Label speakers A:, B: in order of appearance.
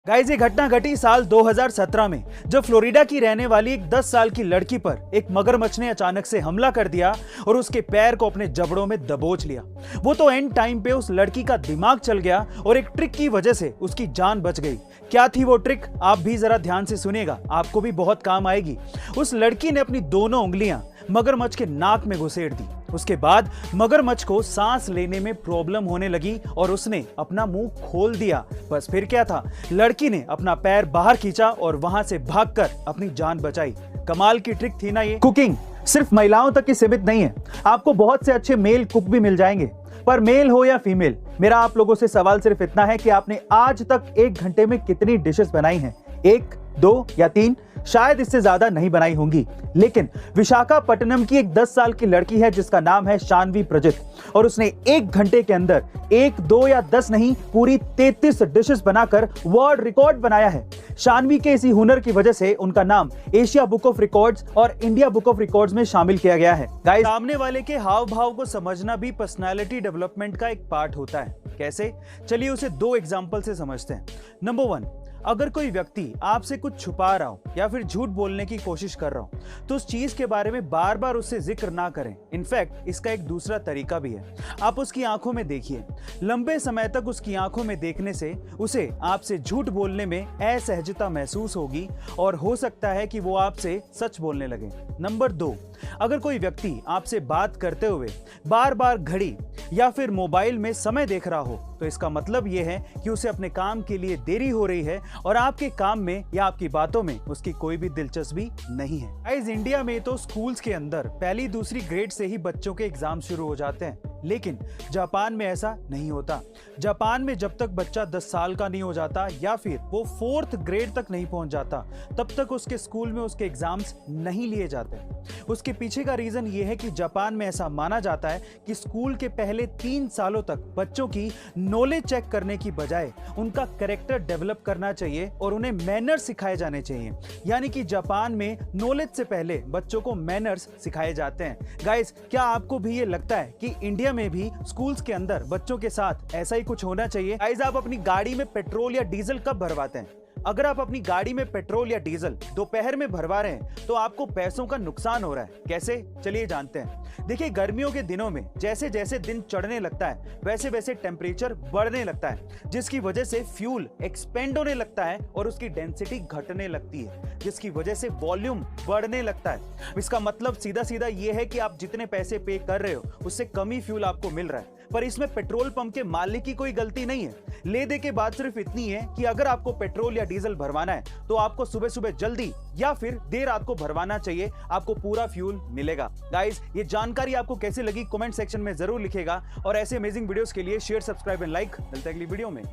A: Guys ये घटना घटी साल 2017 में, जब फ्लोरिडा की रहने वाली एक 10 साल की लड़की पर एक मगरमच्छ ने अचानक से हमला कर दिया और उसके पैर को अपने जबड़ों में दबोच लिया। वो तो एंड टाइम पे उस लड़की का दिमाग चल गया और एक ट्रिक की वजह से उसकी जान बच गई। क्या थी वो ट्रिक, आप भी जरा ध्यान से सुनिएगा, आपको भी बहुत काम आएगी। उस लड़की ने अपनी दोनों उंगलियां मगरमच्छ के नाक में घुसेड़ दी। उसके बाद मगरमच्छ को सांस लेने में प्रॉब्लम होने लगी और उसने अपना मुंह खोल दिया। बस फिर क्या था, लड़की ने अपना पैर बाहर खींचा और वहां से भागकर अपनी जान बचाई। कमाल की ट्रिक थी ना ये। कुकिंग सिर्फ महिलाओं तक ही सीमित नहीं है, आपको बहुत से अच्छे मेल कुक भी मिल जाएंगे, पर मेल हो या फीमेल, मेरा आप लोगों से सवाल सिर्फ इतना है कि आपने आज तक 1 घंटे में कितनी डिशेस बनाई हैं? 1, 2 या 3? शायद इससे ज्यादा नहीं बनाई होंगी। लेकिन विशाखापट्टनम की एक 10 साल की लड़की है जिसका नाम है शानवी प्रजित, और उसने 1 घंटे के अंदर 1, 2 या 10 नहीं, पूरी 33 डिशेस बनाकर वर्ल्ड रिकॉर्ड बनाया है। शानवी के इसी हुनर की वजह से उनका नाम एशिया बुक ऑफ रिकॉर्ड्स और इंडिया बुक ऑफ रिकॉर्ड्स में शामिल किया गया है। गाइस, सामने वाले के हाव भाव को समझना भी पर्सनालिटी डेवलपमेंट का एक पार्ट होता है। कैसे? चलिए उसे 2 एग्जांपल से समझते हैं। नंबर 1, अगर कोई व्यक्ति आपसे कुछ छुपा रहा हो या फिर झूठ बोलने की कोशिश कर रहा हो, तो उस चीज के बारे में बार बार उससे जिक्र ना करें। इनफैक्ट इसका एक दूसरा तरीका भी है, आप उसकी आंखों में देखिए। लंबे समय तक उसकी आंखों में देखने से उसे आपसे झूठ बोलने में असहजता महसूस होगी और हो सकता है कि वो आपसे सच बोलने लगे। नंबर 2, अगर कोई व्यक्ति आपसे बात करते हुए बार बार घड़ी या फिर मोबाइल में समय देख रहा हो, तो इसका मतलब यह है कि उसे अपने काम के लिए देरी हो रही है और आपके काम में या आपकी बातों में उसकी कोई भी दिलचस्पी नहीं है। गाइस, इंडिया में तो स्कूल्स के अंदर पहली दूसरी ग्रेड से ही बच्चों के एग्जाम शुरू हो जाते हैं, लेकिन जापान में ऐसा नहीं होता। जापान में जब तक बच्चा 10 साल का नहीं हो जाता या फिर वो 4th ग्रेड तक नहीं पहुंच जाता, तब तक उसके स्कूल में उसके एग्जाम्स नहीं लिए जाते। उसके पीछे का रीजन ये है कि जापान में ऐसा माना जाता है कि स्कूल के पहले 3 सालों तक बच्चों की नॉलेज चेक करने की बजाय उनका कैरेक्टर डेवलप करना चाहिए और उन्हें मैनर्स सिखाए जाने चाहिए। यानी कि जापान में नॉलेज से पहले बच्चों को मैनर्स सिखाए जाते हैं। गाइस, क्या आपको भी ये लगता है कि इंडिया में भी स्कूल्स के अंदर बच्चों के साथ ऐसा ही कुछ होना चाहिए? गाइस, आप अपनी गाड़ी में पेट्रोल या डीजल कब भरवाते हैं? अगर आप अपनी गाड़ी में पेट्रोल या डीजल दोपहर में भरवा रहे हैं तो आपको पैसों का नुकसान हो रहा है। कैसे? चलिए जानते हैं। देखिए, गर्मियों के दिनों में जैसे जैसे दिन चढ़ने लगता है वैसे वैसे टेम्परेचर बढ़ने लगता है, जिसकी वजह से फ्यूल एक्सपेंड होने लगता है और उसकी डेंसिटी घटने लगती है, जिसकी वजह से वॉल्यूम बढ़ने लगता है। इसका मतलब सीधा सीधा ये है कि आप जितने पैसे पे कर रहे हो उससे कम ही फ्यूल आपको मिल रहा है। पर इसमें पेट्रोल पंप के मालिक की कोई गलती नहीं है। ले दे के बात सिर्फ इतनी है कि अगर आपको पेट्रोल या डीजल भरवाना है तो आपको सुबह सुबह जल्दी या फिर देर रात को भरवाना चाहिए, आपको पूरा फ्यूल मिलेगा। गाइस, ये जानकारी आपको कैसी लगी कमेंट सेक्शन में जरूर लिखेगा और ऐसे अमेजिंग वीडियोस के लिए शेयर, सब्सक्राइब एंड लाइक। मिलते हैं अगली वीडियो में।